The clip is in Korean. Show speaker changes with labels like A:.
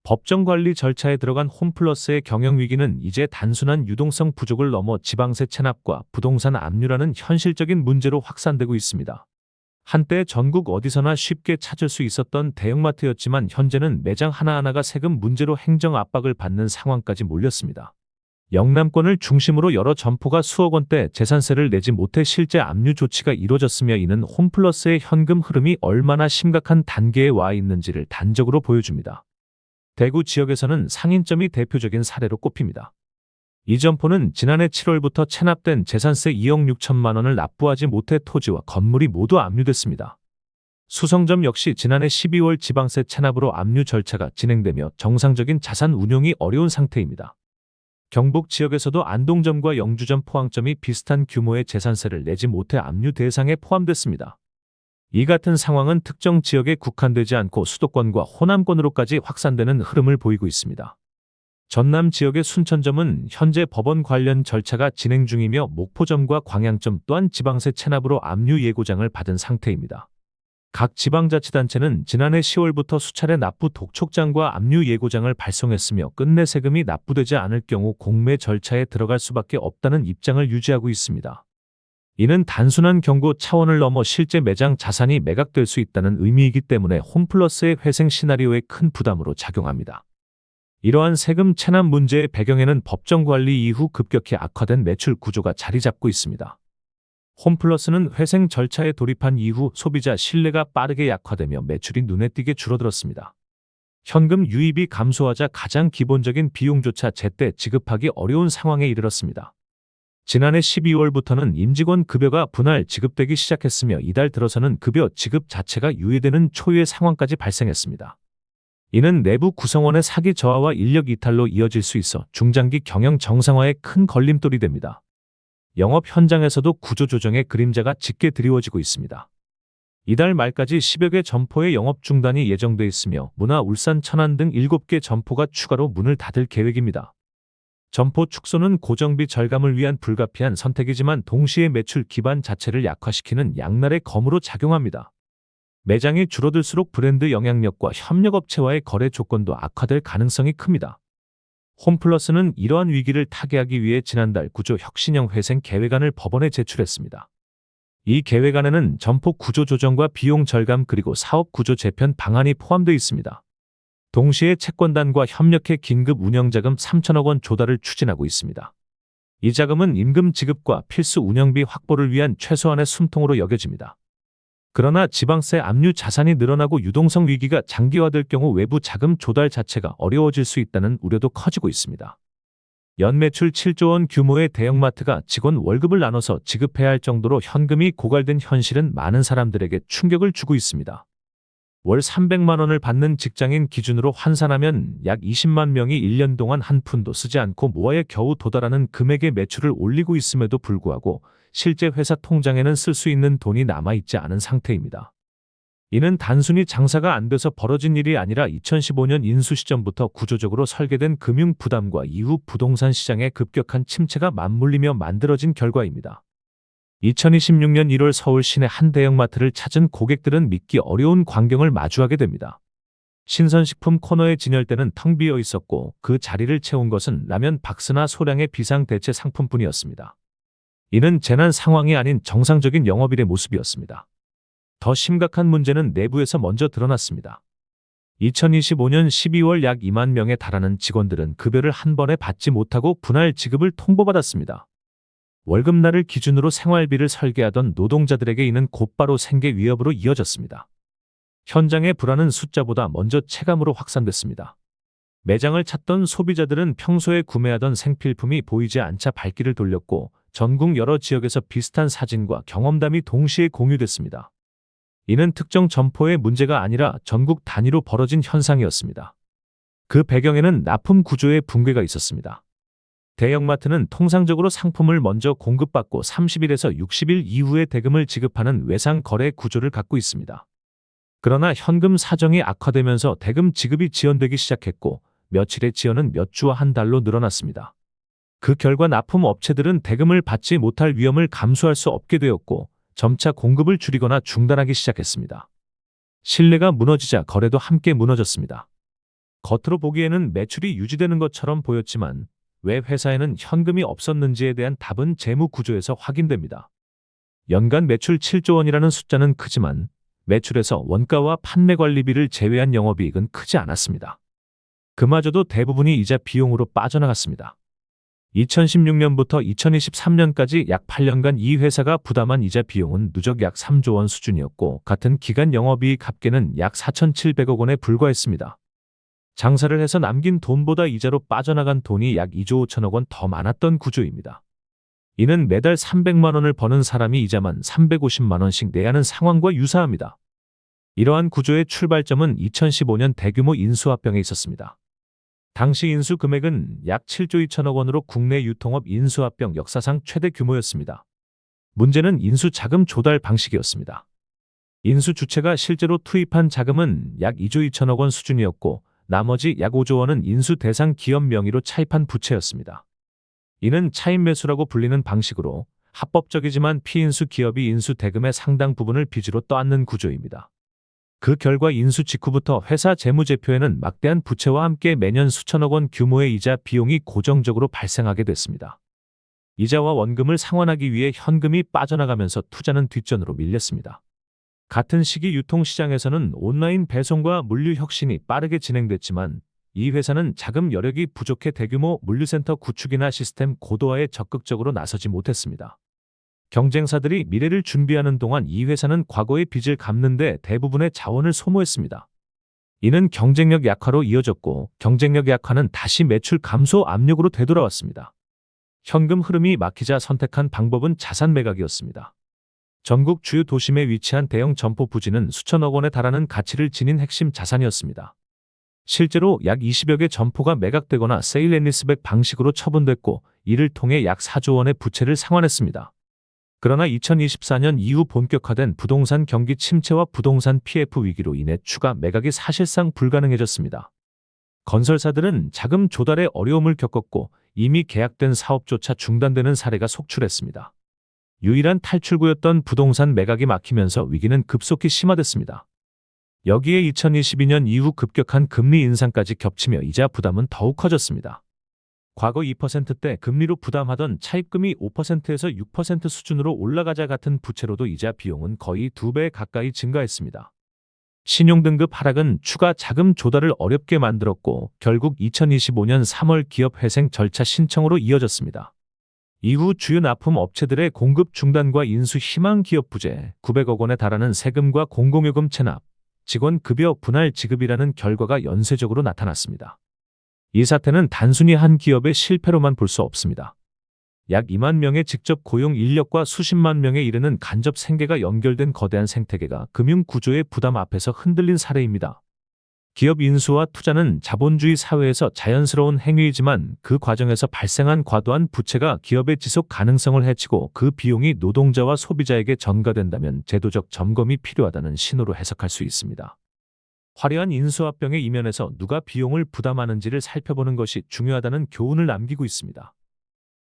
A: 법정 관리 절차에 들어간 홈플러스의 경영 위기는 이제 단순한 유동성 부족을 넘어 지방세 체납과 부동산 압류라는 현실적인 문제로 확산되고 있습니다. 한때 전국 어디서나 쉽게 찾을 수 있었던 대형마트였지만 현재는 매장 하나하나가 세금 문제로 행정 압박을 받는 상황까지 몰렸습니다. 영남권을 중심으로 여러 점포가 수억 원대 재산세를 내지 못해 실제 압류 조치가 이뤄졌으며 이는 홈플러스의 현금 흐름이 얼마나 심각한 단계에 와 있는지를 단적으로 보여줍니다. 대구 지역에서는 상인점이 대표적인 사례로 꼽힙니다. 이 점포는 지난해 7월부터 체납된 재산세 2억 6천만 원을 납부하지 못해 토지와 건물이 모두 압류됐습니다. 수성점 역시 지난해 12월 지방세 체납으로 압류 절차가 진행되며 정상적인 자산 운용이 어려운 상태입니다. 경북 지역에서도 안동점과 영주점 포항점이 비슷한 규모의 재산세를 내지 못해 압류 대상에 포함됐습니다. 이 같은 상황은 특정 지역에 국한되지 않고 수도권과 호남권으로까지 확산되는 흐름을 보이고 있습니다. 전남 지역의 순천점은 현재 법원 관련 절차가 진행 중이며 목포점과 광양점 또한 지방세 체납으로 압류 예고장을 받은 상태입니다. 각 지방자치단체는 지난해 10월부터 수차례 납부 독촉장과 압류 예고장을 발송했으며 끝내 세금이 납부되지 않을 경우 공매 절차에 들어갈 수밖에 없다는 입장을 유지하고 있습니다. 이는 단순한 경고 차원을 넘어 실제 매장 자산이 매각될 수 있다는 의미이기 때문에 홈플러스의 회생 시나리오에 큰 부담으로 작용합니다. 이러한 세금 체납 문제의 배경에는 법정 관리 이후 급격히 악화된 매출 구조가 자리 잡고 있습니다. 홈플러스는 회생 절차에 돌입한 이후 소비자 신뢰가 빠르게 약화되며 매출이 눈에 띄게 줄어들었습니다. 현금 유입이 감소하자 가장 기본적인 비용조차 제때 지급하기 어려운 상황에 이르렀습니다. 지난해 12월부터는 임직원 급여가 분할 지급되기 시작했으며 이달 들어서는 급여 지급 자체가 유예되는 초유의 상황까지 발생했습니다. 이는 내부 구성원의 사기 저하와 인력 이탈로 이어질 수 있어 중장기 경영 정상화에 큰 걸림돌이 됩니다. 영업 현장에서도 구조조정의 그림자가 짙게 드리워지고 있습니다. 이달 말까지 10여 개 점포의 영업 중단이 예정돼 있으며 문화, 울산, 천안 등 7개 점포가 추가로 문을 닫을 계획입니다. 점포 축소는 고정비 절감을 위한 불가피한 선택이지만 동시에 매출 기반 자체를 약화시키는 양날의 검으로 작용합니다. 매장이 줄어들수록 브랜드 영향력과 협력업체와의 거래 조건도 악화될 가능성이 큽니다. 홈플러스는 이러한 위기를 타개하기 위해 지난달 구조 혁신형 회생 계획안을 법원에 제출했습니다. 이 계획안에는 점포 구조 조정과 비용 절감 그리고 사업 구조 재편 방안이 포함되어 있습니다. 동시에 채권단과 협력해 긴급 운영자금 3천억 원 조달을 추진하고 있습니다. 이 자금은 임금 지급과 필수 운영비 확보를 위한 최소한의 숨통으로 여겨집니다. 그러나 지방세 압류 자산이 늘어나고 유동성 위기가 장기화될 경우 외부 자금 조달 자체가 어려워질 수 있다는 우려도 커지고 있습니다. 연매출 7조 원 규모의 대형마트가 직원 월급을 나눠서 지급해야 할 정도로 현금이 고갈된 현실은 많은 사람들에게 충격을 주고 있습니다. 월 300만 원을 받는 직장인 기준으로 환산하면 약 20만 명이 1년 동안 한 푼도 쓰지 않고 모아야 겨우 도달하는 금액의 매출을 올리고 있음에도 불구하고 실제 회사 통장에는 쓸 수 있는 돈이 남아있지 않은 상태입니다. 이는 단순히 장사가 안 돼서 벌어진 일이 아니라 2015년 인수 시점부터 구조적으로 설계된 금융 부담과 이후 부동산 시장의 급격한 침체가 맞물리며 만들어진 결과입니다. 2026년 1월 서울 시내 한 대형마트를 찾은 고객들은 믿기 어려운 광경을 마주하게 됩니다. 신선식품 코너의 진열대는 텅 비어 있었고 그 자리를 채운 것은 라면 박스나 소량의 비상대체 상품뿐이었습니다. 이는 재난 상황이 아닌 정상적인 영업일의 모습이었습니다. 더 심각한 문제는 내부에서 먼저 드러났습니다. 2025년 12월 약 2만 명에 달하는 직원들은 급여를 한 번에 받지 못하고 분할 지급을 통보받았습니다. 월급날을 기준으로 생활비를 설계하던 노동자들에게 이는 곧바로 생계 위협으로 이어졌습니다. 현장의 불안은 숫자보다 먼저 체감으로 확산됐습니다. 매장을 찾던 소비자들은 평소에 구매하던 생필품이 보이지 않자 발길을 돌렸고 전국 여러 지역에서 비슷한 사진과 경험담이 동시에 공유됐습니다. 이는 특정 점포의 문제가 아니라 전국 단위로 벌어진 현상이었습니다. 그 배경에는 납품 구조의 붕괴가 있었습니다. 대형마트는 통상적으로 상품을 먼저 공급받고 30일에서 60일 이후에 대금을 지급하는 외상 거래 구조를 갖고 있습니다. 그러나 현금 사정이 악화되면서 대금 지급이 지연되기 시작했고 며칠의 지연은 몇 주와 한 달로 늘어났습니다. 그 결과 납품 업체들은 대금을 받지 못할 위험을 감수할 수 없게 되었고 점차 공급을 줄이거나 중단하기 시작했습니다. 신뢰가 무너지자 거래도 함께 무너졌습니다. 겉으로 보기에는 매출이 유지되는 것처럼 보였지만 왜 회사에는 현금이 없었는지에 대한 답은 재무 구조에서 확인됩니다. 연간 매출 7조 원이라는 숫자는 크지만 매출에서 원가와 판매 관리비를 제외한 영업이익은 크지 않았습니다. 그마저도 대부분이 이자 비용으로 빠져나갔습니다. 2016년부터 2023년까지 약 8년간 이 회사가 부담한 이자 비용은 누적 약 3조 원 수준이었고 같은 기간 영업이익 합계는 약 4,700억 원에 불과했습니다. 장사를 해서 남긴 돈보다 이자로 빠져나간 돈이 약 2조 5천억 원 더 많았던 구조입니다. 이는 매달 300만 원을 버는 사람이 이자만 350만 원씩 내야 하는 상황과 유사합니다. 이러한 구조의 출발점은 2015년 대규모 인수합병에 있었습니다. 당시 인수 금액은 약 7조 2천억 원으로 국내 유통업 인수합병 역사상 최대 규모였습니다. 문제는 인수 자금 조달 방식이었습니다. 인수 주체가 실제로 투입한 자금은 약 2조 2천억 원 수준이었고 나머지 약 5조 원은 인수 대상 기업 명의로 차입한 부채였습니다. 이는 차입 매수라고 불리는 방식으로 합법적이지만 피인수 기업이 인수 대금의 상당 부분을 빚으로 떠안는 구조입니다. 그 결과 인수 직후부터 회사 재무제표에는 막대한 부채와 함께 매년 수천억 원 규모의 이자 비용이 고정적으로 발생하게 됐습니다. 이자와 원금을 상환하기 위해 현금이 빠져나가면서 투자는 뒷전으로 밀렸습니다. 같은 시기 유통시장에서는 온라인 배송과 물류 혁신이 빠르게 진행됐지만 이 회사는 자금 여력이 부족해 대규모 물류센터 구축이나 시스템 고도화에 적극적으로 나서지 못했습니다. 경쟁사들이 미래를 준비하는 동안 이 회사는 과거의 빚을 갚는 데 대부분의 자원을 소모했습니다. 이는 경쟁력 약화로 이어졌고 경쟁력 약화는 다시 매출 감소 압력으로 되돌아왔습니다. 현금 흐름이 막히자 선택한 방법은 자산 매각이었습니다. 전국 주요 도심에 위치한 대형 점포 부지는 수천억 원에 달하는 가치를 지닌 핵심 자산이었습니다. 실제로 약 20여 개 점포가 매각되거나 세일 앤 리스백 방식으로 처분됐고 이를 통해 약 4조 원의 부채를 상환했습니다. 그러나 2024년 이후 본격화된 부동산 경기 침체와 부동산 PF 위기로 인해 추가 매각이 사실상 불가능해졌습니다. 건설사들은 자금 조달에 어려움을 겪었고 이미 계약된 사업조차 중단되는 사례가 속출했습니다. 유일한 탈출구였던 부동산 매각이 막히면서 위기는 급속히 심화됐습니다. 여기에 2022년 이후 급격한 금리 인상까지 겹치며 이자 부담은 더욱 커졌습니다. 과거 2%대 금리로 부담하던 차입금이 5%에서 6% 수준으로 올라가자 같은 부채로도 이자 비용은 거의 2배 가까이 증가했습니다. 신용등급 하락은 추가 자금 조달을 어렵게 만들었고 결국 2025년 3월 기업 회생 절차 신청으로 이어졌습니다. 이후 주요 납품 업체들의 공급 중단과 인수 희망 기업 부재, 900억 원에 달하는 세금과 공공요금 체납, 직원 급여 분할 지급이라는 결과가 연쇄적으로 나타났습니다. 이 사태는 단순히 한 기업의 실패로만 볼 수 없습니다. 약 2만 명의 직접 고용 인력과 수십만 명에 이르는 간접 생계가 연결된 거대한 생태계가 금융 구조의 부담 앞에서 흔들린 사례입니다. 기업 인수와 투자는 자본주의 사회에서 자연스러운 행위이지만 그 과정에서 발생한 과도한 부채가 기업의 지속 가능성을 해치고 그 비용이 노동자와 소비자에게 전가된다면 제도적 점검이 필요하다는 신호로 해석할 수 있습니다. 화려한 인수합병의 이면에서 누가 비용을 부담하는지를 살펴보는 것이 중요하다는 교훈을 남기고 있습니다.